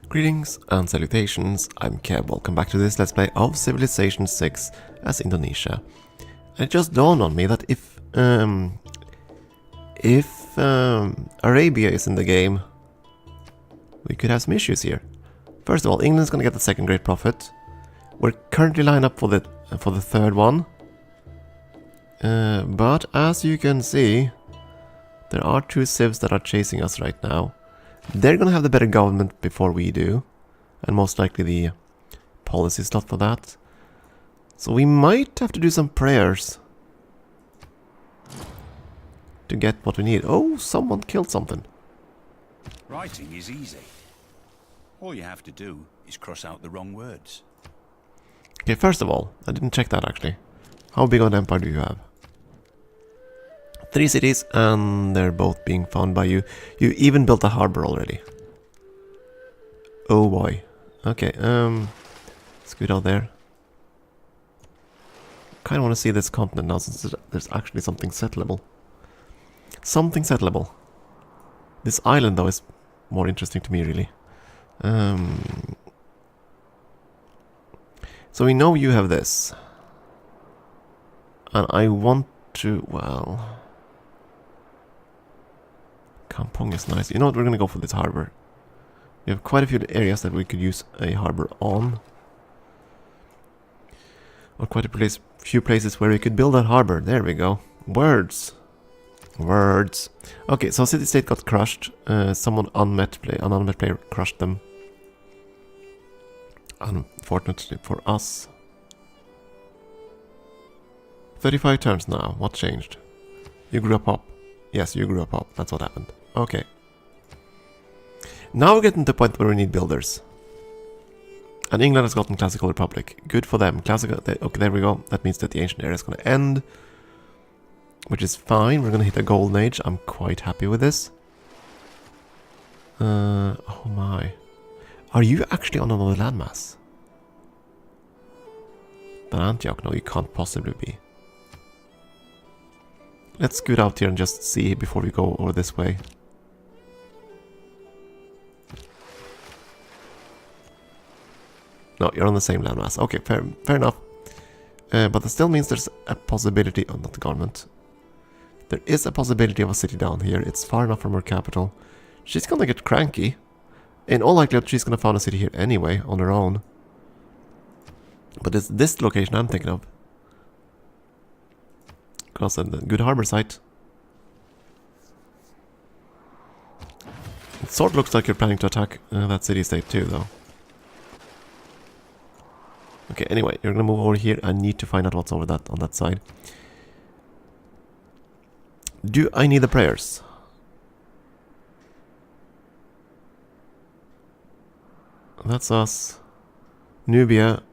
Greetings and salutations, I'm Keb, welcome back to this Let's Play of Civilization 6 as Indonesia. It just dawned on me that if Arabia is in the game, we could have some issues here. First of all, England's gonna get the second great prophet. We're currently lined up for the third one. But as you can see, there are two civs that are chasing us right now. They're gonna have the better government before we do, and most likely the policy slot for that. So we might have to do some prayers to get what we need. Oh, someone killed something. Writing is easy. All you have to do is cross out the wrong words. Okay, first of all, I didn't check that actually. How big of an empire do you have? 3 cities, and they're both being found by you. You even built a harbor already. Oh boy. Okay, scoot out there. Kinda wanna see this continent now since there's actually something settleable. Something settleable. This island though is more interesting to me really. So we know you have this. And I want to, well... Kampong is nice. You know what, we're gonna go for this harbor. We have quite a few areas that we could use a harbor on. Or quite a few places where we could build that harbor. There we go. Words. Words. Okay, so city-state got crushed. Someone an unmet player crushed them. Unfortunately for us. 35 turns now. What changed? You grew up. Yes, you grew up. That's what happened. Okay. Now we're getting to the point where we need builders. And England has gotten Classical Republic. Good for them. Okay, there we go. That means that the ancient era is going to end. Which is fine. We're going to hit a golden age. I'm quite happy with this. Oh my. Are you actually on another landmass? Then Antioch? No, you can't possibly be. Let's scoot out here and just see before we go over this way. No, you're on the same landmass. Okay, fair enough. But that still means there's a possibility... Oh, not the government. There is a possibility of a city down here. It's far enough from her capital. She's gonna get cranky. In all likelihood, she's gonna found a city here anyway, on her own. But it's this location I'm thinking of. Also, a good harbor site. It sort of looks like you're planning to attack that city-state too, though. Okay, anyway, you're gonna move over here. I need to find out what's over that on that side. Do I need the prayers? That's us. Nubia.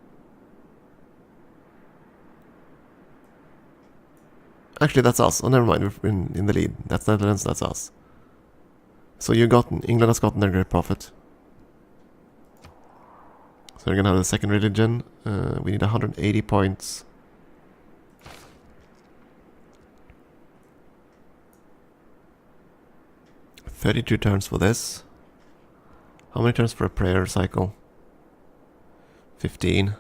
Actually, that's us. Oh, never mind. We're in the lead. That's Netherlands, that's us. So England has gotten their great prophet. So we're gonna have the second religion. We need 180 points. $32 turns for this. How many turns for a prayer cycle? 15.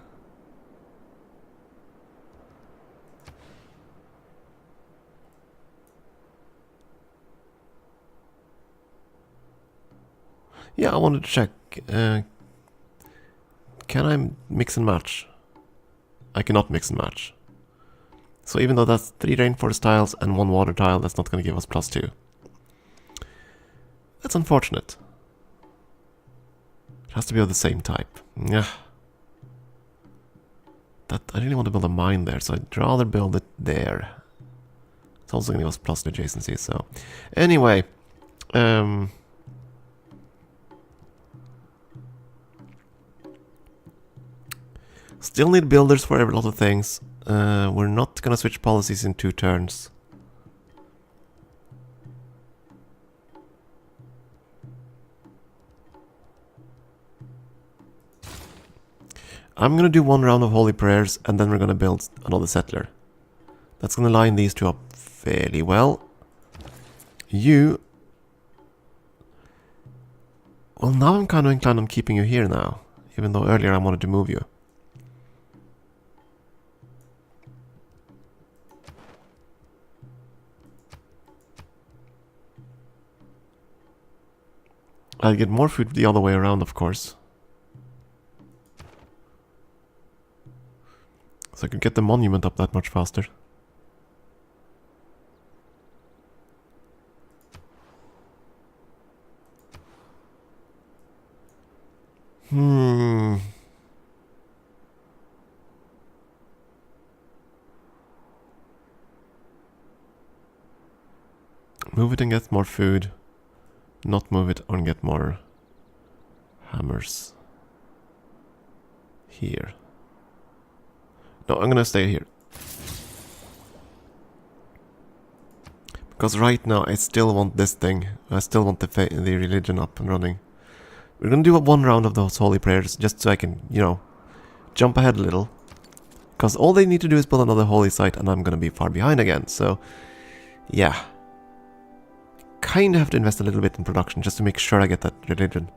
Yeah, I wanted to check. Can I mix and match? I cannot mix and match. So even though that's 3 rainforest tiles and 1 water tile, that's not going to give us +2. That's unfortunate. It has to be of the same type. Yeah. I really want to build a mine there, so I'd rather build it there. It's also going to give us plus adjacency, so... Anyway. Still need builders for a lot of things. We're not gonna switch policies in 2 turns. I'm gonna do 1 round of holy prayers and then we're gonna build another settler. That's gonna line these 2 up fairly well. You Well, now I'm kind of inclined on keeping you here now, even though earlier I wanted to move you. I'll get more food the other way around, of course. So I could get the monument up that much faster. Move it and get more food. Not move it and get more hammers. Here. No, I'm gonna stay here. Because right now I still want this thing. I still want the religion up and running. We're gonna do one round of those holy prayers just so I can, you know, jump ahead a little. Because all they need to do is build another holy site and I'm gonna be far behind again. So, yeah. Kinda have to invest a little bit in production just to make sure I get that religion.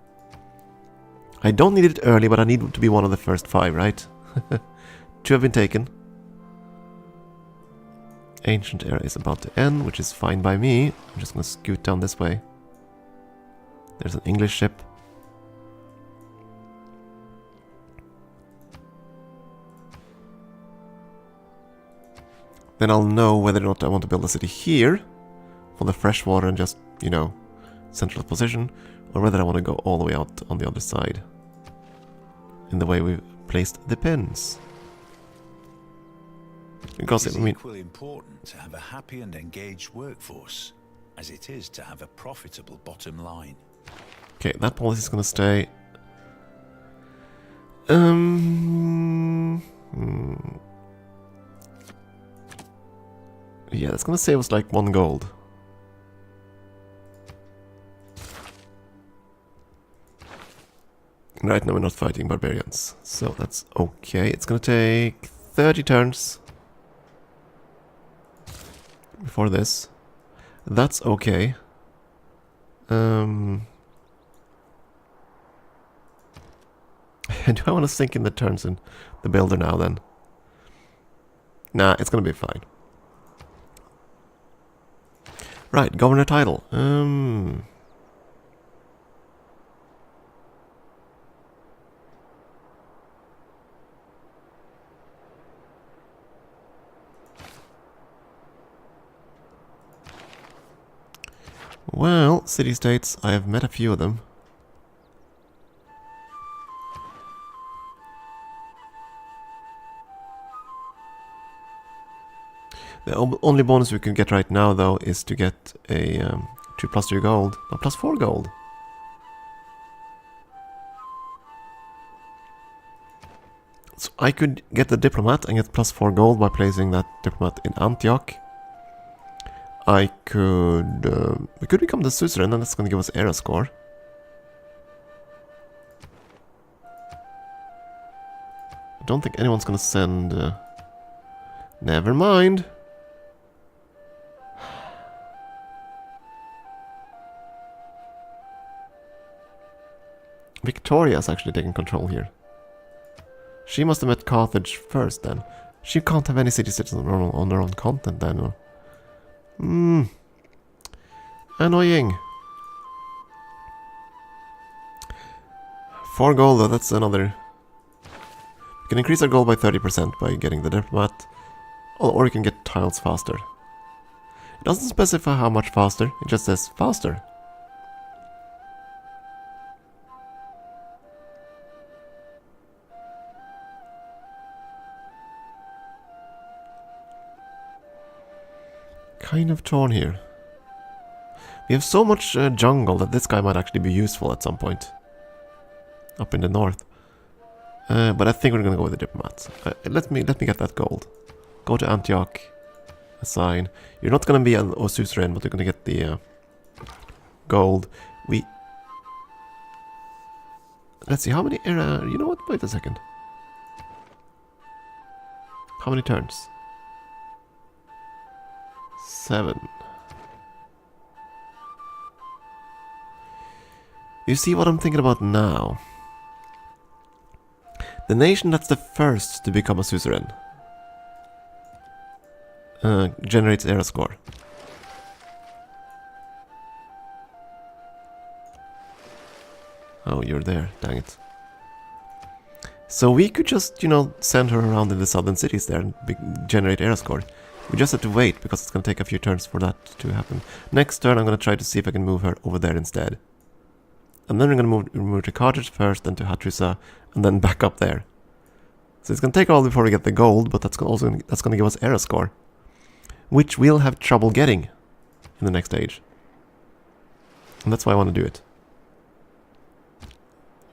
I don't need it early, but I need to be one of the first 5, right? 2 have been taken. Ancient era is about to end, which is fine by me. I'm just gonna scoot down this way. There's an English ship. Then I'll know whether or not I want to build a city here for the fresh water and just, you know, central position, or whether I want to go all the way out on the other side in the way we've placed the pens. Because it is I mean, equally important to have a happy and engaged workforce as it is to have a profitable bottom line. Okay, that policy is gonna stay. Yeah, that's gonna save us like 1 gold. Right now we're not fighting barbarians, so that's okay. It's gonna take 30 turns before this. That's okay. Do I want to sink in the turns in the builder now then? Nah, it's gonna be fine. Right, governor title. Well, city-states, I have met a few of them. The only bonus we can get right now, though, is to get a 2 plus 2 gold. No, plus 4 gold. So I could get the diplomat and get plus 4 gold by placing that diplomat in Antioch. I could... we could become the suzerain, and that's going to give us era score. I don't think anyone's going to send... never mind. Victoria's actually taking control here. She must have met Carthage first then. She can't have any city citizens on their own continent then. Or... annoying. 4 gold though, that's another... We can increase our gold by 30% by getting the diplomat. Or we can get tiles faster. It doesn't specify how much faster, it just says faster. Kind of torn here. We have so much jungle that this guy might actually be useful at some point. Up in the north. But I think we're gonna go with the diplomats. Let me get that gold. Go to Antioch. Assign. You're not gonna be an suzerain, but you're gonna get the gold. Let's see, how many era... You know what? Wait a second. How many turns? 7. You see what I'm thinking about now? The nation that's the first to become a suzerain generates era score. Oh, you're there. Dang it. So we could just, you know, send her around in the southern cities there and generate era score. We just have to wait, because it's going to take a few turns for that to happen. Next turn, I'm going to try to see if I can move her over there instead. And then we're going to move to Carthage first, then to Hattusa, and then back up there. So it's going to take a while before we get the gold, but that's going to give us era score, which we'll have trouble getting in the next age. And that's why I want to do it.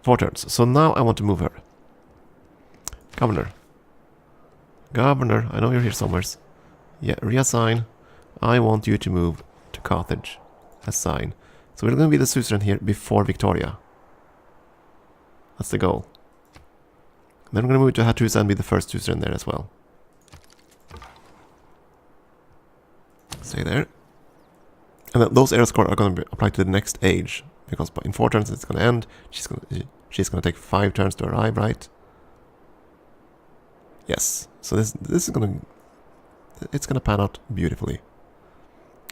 4 turns. So now I want to move her. Governor. Governor, I know you're here somewhere. Yeah, reassign. I want you to move to Carthage. Assign. So we're going to be the suzerain here before Victoria. That's the goal. Then we're going to move to Hattusa and be the first suzerain there as well. Stay there. And then those era score are going to be applied to the next age, because in 4 turns it's going to end. She's going to take 5 turns to arrive, right? Yes. So this is going to, it's going to pan out beautifully.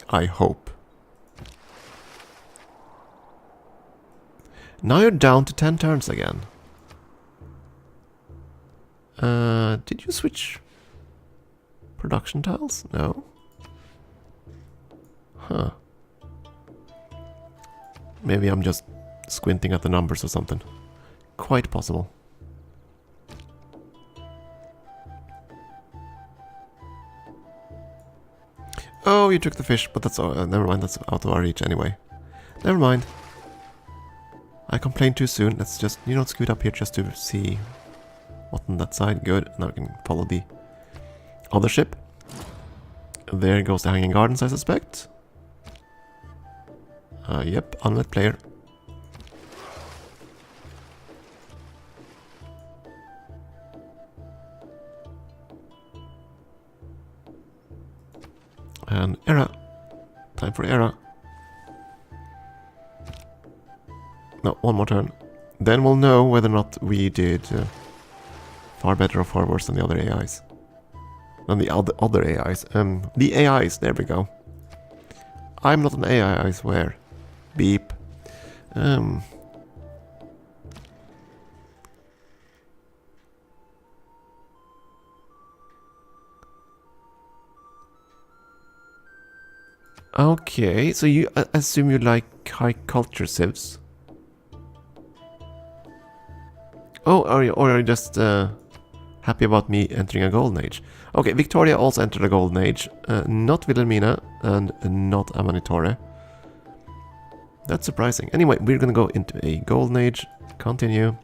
I hope. Now you're down to 10 turns again. Did you switch production tiles? No. Huh. Maybe I'm just squinting at the numbers or something. Quite possible. Oh, you took the fish, but that's never mind. That's out of our reach anyway. Never mind. I complained too soon. Let's just, you know, scoot up here just to see what's on that side. Good. Now we can follow the other ship. There goes the Hanging Gardens, I suspect. Yep, unmet player. And era. Time for era. No, one more turn. Then we'll know whether or not we did far better or far worse than the other AIs. Than the other AIs. The AIs, there we go. I'm not an AI, I swear. Beep. Okay, so you assume you like high culture civs? Oh, or are you just happy about me entering a golden age? Okay, Victoria also entered a golden age. Not Wilhelmina and not Amanitore. That's surprising. Anyway, we're gonna go into a golden age. Continue.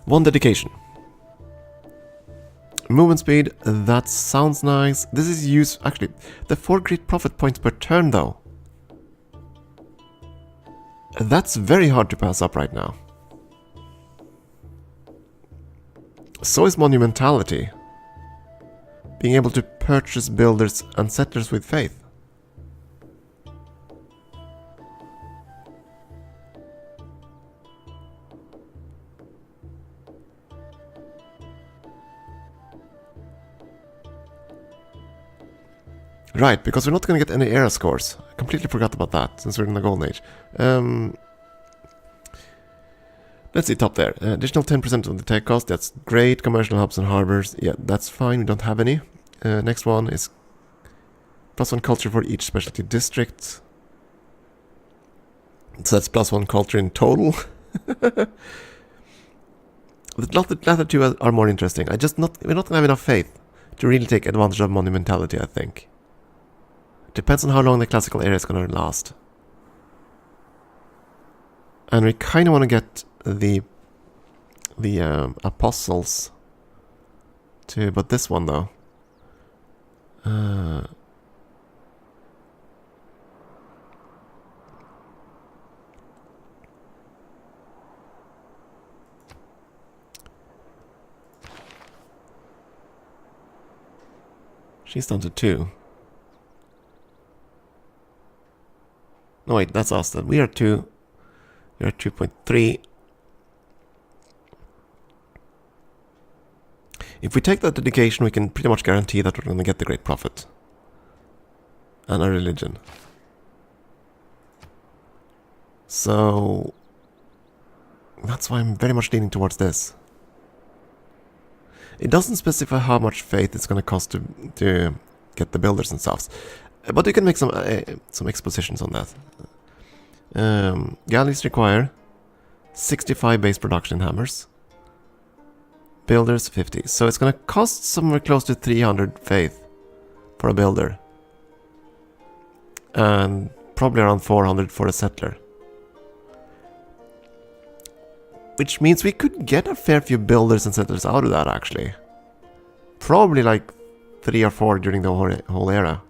1 dedication. Movement speed, that sounds nice. This is used, actually, the 4 great profit points per turn though. That's very hard to pass up right now. So is monumentality. Being able to purchase builders and settlers with faith. Right, because we're not going to get any era scores. I completely forgot about that, since we're in the golden age. Let's see, top there. Additional 10% of the tech cost, that's great. Commercial hubs and harbors, yeah, that's fine, we don't have any. Next one is +1 culture for each specialty district. So that's +1 culture in total. The latter two are more interesting. We're not going to have enough faith to really take advantage of monumentality, I think. Depends on how long the classical area is going to last. And we kind of want to get the apostles to, but this one though. She's down to 2. No wait, that's us then. We are 2. We're at 2.3. If we take that dedication, we can pretty much guarantee that we're going to get the Great Prophet. And a religion. So that's why I'm very much leaning towards this. It doesn't specify how much faith it's going to cost to get the builders and stuff. But you can make some expositions on that. Galleys require 65 base production hammers. Builders 50. So it's going to cost somewhere close to 300 faith for a builder. And probably around 400 for a settler. Which means we could get a fair few builders and settlers out of that, actually. Probably like 3 or 4 during the whole era.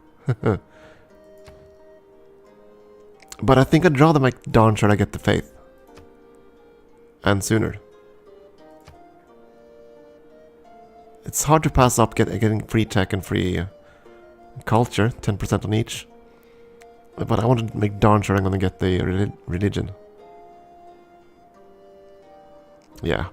But I think I'd rather make darn sure I get the faith. And sooner. It's hard to pass up getting free tech and free culture, 10% on each. But I want to make darn sure I'm going to get the religion. Yeah.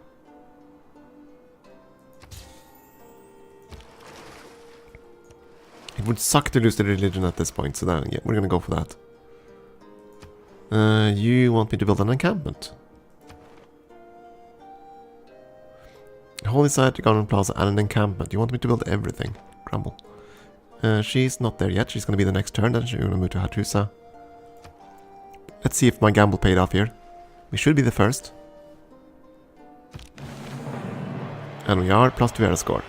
It would suck to lose the religion at this point, so then, yeah, we're gonna go for that. You want me to build an encampment? Holy site, government plaza, and an encampment. You want me to build everything? Grumble. She's not there yet. She's gonna be the next turn, then she's gonna move to Hattusa. Let's see if my gamble paid off here. We should be the first. And we are, +2 era score.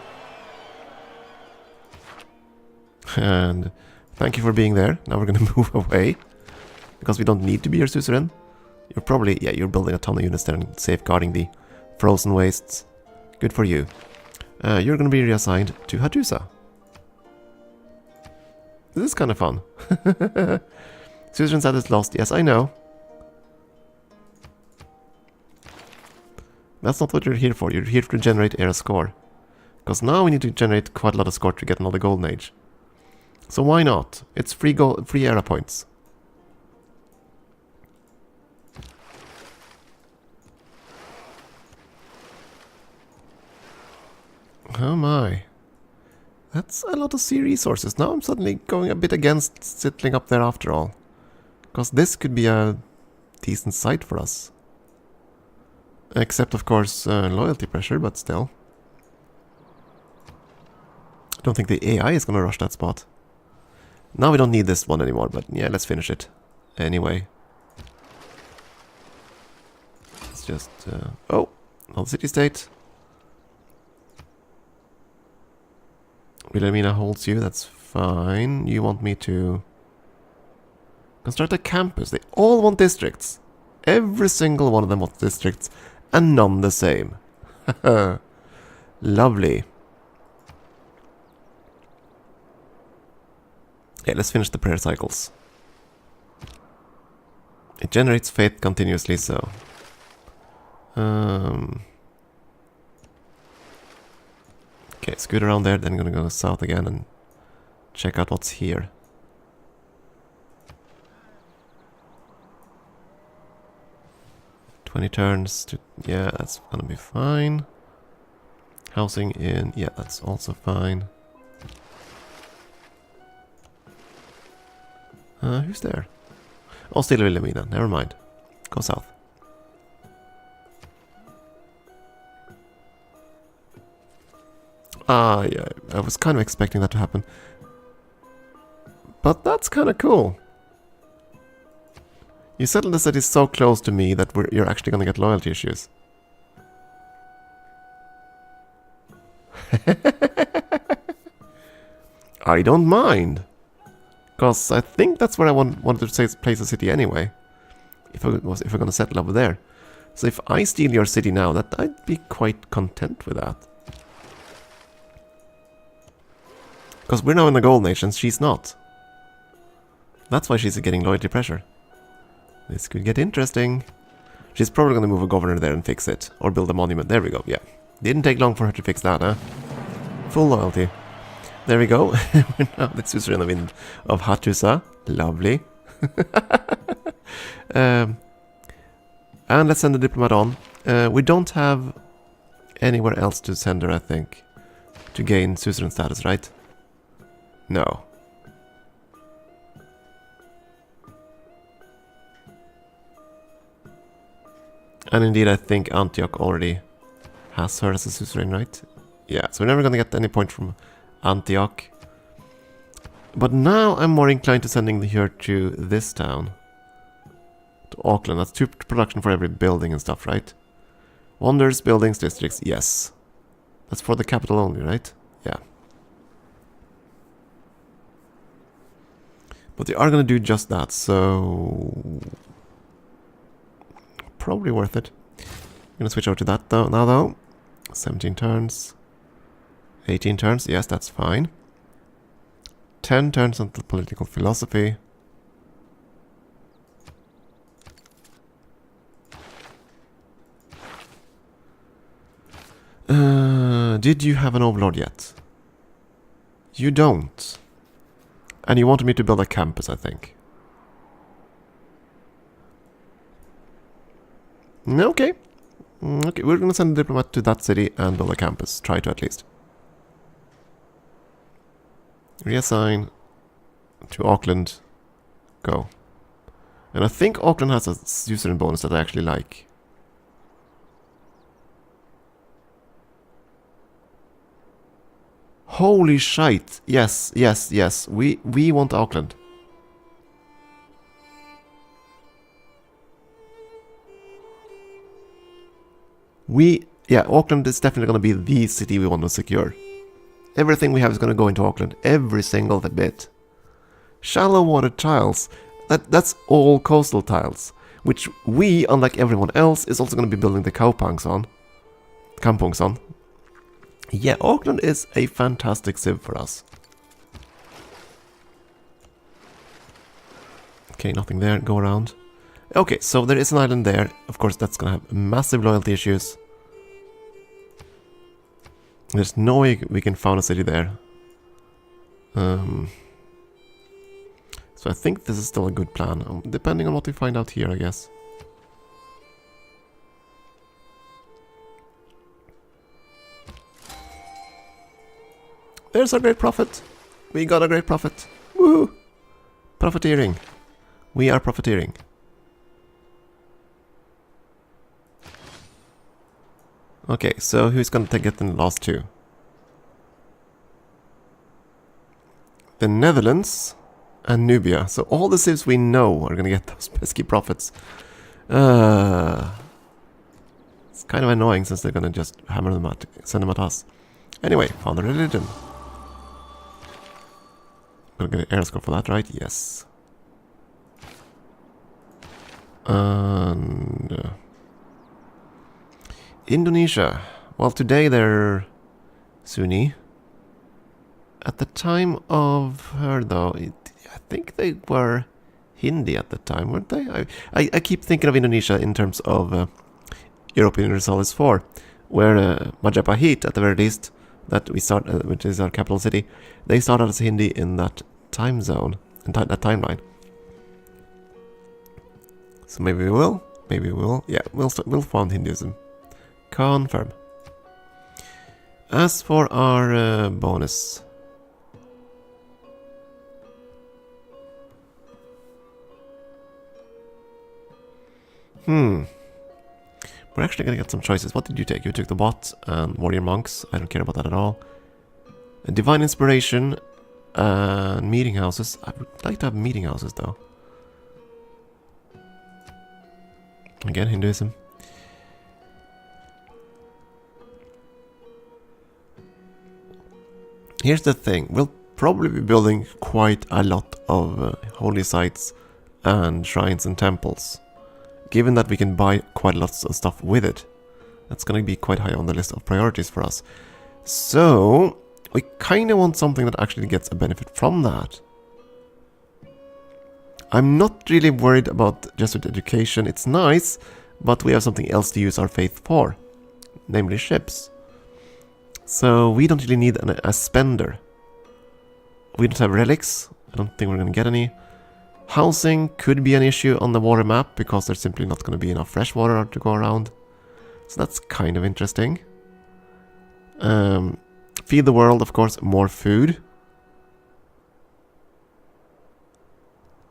And thank you for being there. Now we're gonna move away. Because we don't need to be your suzerain. You're probably, yeah, you're building a ton of units there and safeguarding the frozen wastes. Good for you. You're gonna be reassigned to Hattusa. This is kind of fun. Suzerain status lost. Yes, I know. That's not what you're here for. You're here to generate era score. Because now we need to generate quite a lot of score to get another golden age. So why not? It's free era points. Oh my. That's a lot of sea resources. Now I'm suddenly going a bit against settling up there after all. Because this could be a decent site for us. Except, of course, loyalty pressure, but still. I don't think the AI is going to rush that spot. Now we don't need this one anymore, but yeah, let's finish it. Anyway. Let's just... oh, another city-state. Wilhelmina holds you, that's fine. You want me to... construct a campus. They all want districts. Every single one of them wants districts. And none the same. Lovely. Okay, let's finish the prayer cycles. It generates faith continuously, so... okay, scoot around there, then I'm gonna go south again and check out what's here. $20 turns to... yeah, that's gonna be fine. Housing in... yeah, that's also fine. Who's there? Oh, still Wilhelmina. Never mind. Go south. Ah, yeah, I was kind of expecting that to happen. But that's kind of cool. You settled the city so close to me that you're actually going to get loyalty issues. I don't mind. Because I think that's where I wanted to place a city anyway. If we're going to settle over there. So if I steal your city now, that I'd be quite content with that. Because we're now in the Gold Nations, she's not. That's why she's getting loyalty pressure. This could get interesting. She's probably going to move a governor there and fix it. Or build a monument. There we go, yeah. Didn't take long for her to fix that, huh? Full loyalty. There we go. We're now the suzerain of Hattusa. Lovely. And let's send the diplomat on. We don't have anywhere else to send her, I think, to gain suzerain status, right? No. And indeed, I think Antioch already has her as a suzerain, right? Yeah, so we're never going to get any point from Antioch. But now I'm more inclined to sending her to this town. To Auckland. That's 2 production for every building and stuff, right? Wonders, buildings, districts, yes. That's for the capital only, right? Yeah. But they are going to do just that, so... probably worth it. I'm going to switch over to that now, though. 17 turns. 18 turns, yes, that's fine. 10 turns on the political philosophy. Did you have an overlord yet? You don't. And you wanted me to build a campus, I think. Okay. Okay, we're gonna send a diplomat to that city and build a campus. Try to, at least. Reassign to Auckland. Go. And I think Auckland has a suzerain bonus that I actually like. Holy shite. Yes, yes, yes. We want Auckland. Yeah, Auckland is definitely going to be the city we want to secure. Everything we have is going to go into Auckland. Every single bit. Shallow water tiles. That's all coastal tiles. Which we, unlike everyone else, is also going to be building the kampungs on. Yeah, Auckland is a fantastic civ for us. Okay, nothing there. Go around. Okay, so there is an island there. Of course, that's going to have massive loyalty issues. There's no way we can found a city there. So I think this is still a good plan, depending on what we find out here, I guess. There's our great prophet. We got a great prophet. Woo! Profiteering. We are profiteering. Okay, so who's going to get in the last 2? The Netherlands and Nubia. So all the civs we know are going to get those pesky profits. It's kind of annoying since they're going to just hammer them out, send them at us. Anyway, found a religion. Gonna get an air score for that, right? Yes. And Indonesia. Well, today they're Sunni. At the time of her, though, I think they were Hindi at the time, weren't they? I keep thinking of Indonesia in terms of European Universalis 4, where Majapahit, at the very least, that we start, which is our capital city, they started as Hindi in that time zone, in that timeline. So maybe we will, yeah, we'll found Hinduism. Confirm. As for our bonus, we're actually gonna get some choices. What did you take? You took the bot and warrior monks. I don't care about that at all. A divine inspiration and meeting houses. I would like to have meeting houses though. Again, Hinduism. Here's the thing. We'll probably be building quite a lot of holy sites and shrines and temples. Given that we can buy quite lots of stuff with it, that's going to be quite high on the list of priorities for us. So, we kind of want something that actually gets a benefit from that. I'm not really worried about Jesuit education. It's nice, but we have something else to use our faith for, namely ships. So, we don't really need a spender. We don't have relics. I don't think we're going to get any. Housing could be an issue on the water map because there's simply not going to be enough fresh water to go around. So that's kind of interesting. Feed the world, of course, more food.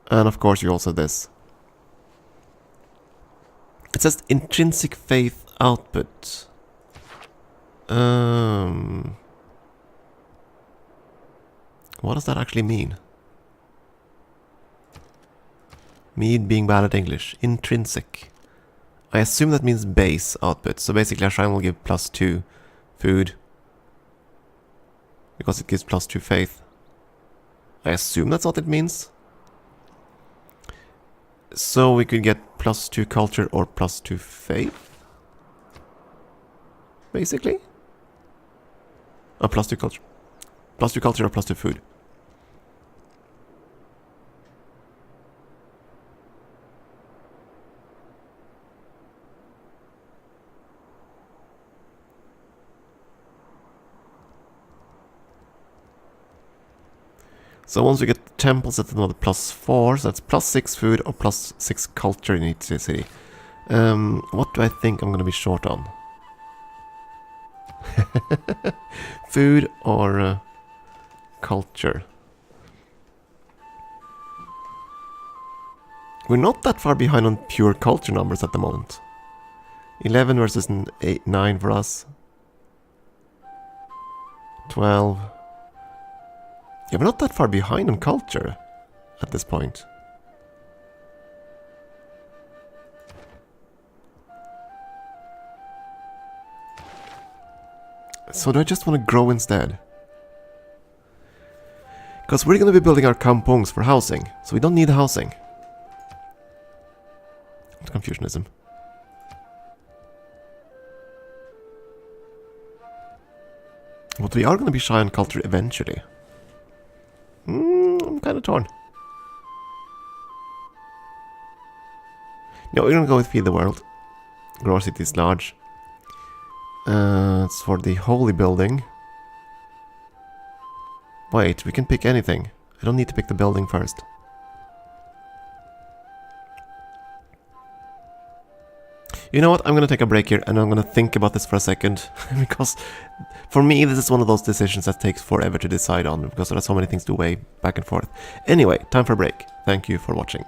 And of course you also have this. It says intrinsic faith output. What does that actually mean? Me being bad at English. Intrinsic. I assume that means base output. So basically a shrine will give +2 food. Because it gives +2 faith. I assume that's what it means. So we could get +2 culture or +2 faith. Basically. Oh, +2 culture. +2 culture or +2 food. So once we get temples, that's another +4, so that's +6 food or +6 culture in each city. What do I think I'm going to be short on? Food or culture? We're not that far behind on pure culture numbers at the moment. 11 versus 9 for us. 12. Yeah, we're not that far behind on culture at this point. So do I just want to grow instead? Because we're going to be building our kampungs for housing, so we don't need housing. It's Confucianism. But we are going to be shy on culture eventually. I'm kind of torn. No, we're going to go with Feed the World. Grow our cities large. It's for the holy building. Wait, we can pick anything. I don't need to pick the building first. You know what? I'm going to take a break here and I'm going to think about this for a second. Because for me, this is one of those decisions that takes forever to decide on. Because there are so many things to weigh back and forth. Anyway, time for a break. Thank you for watching.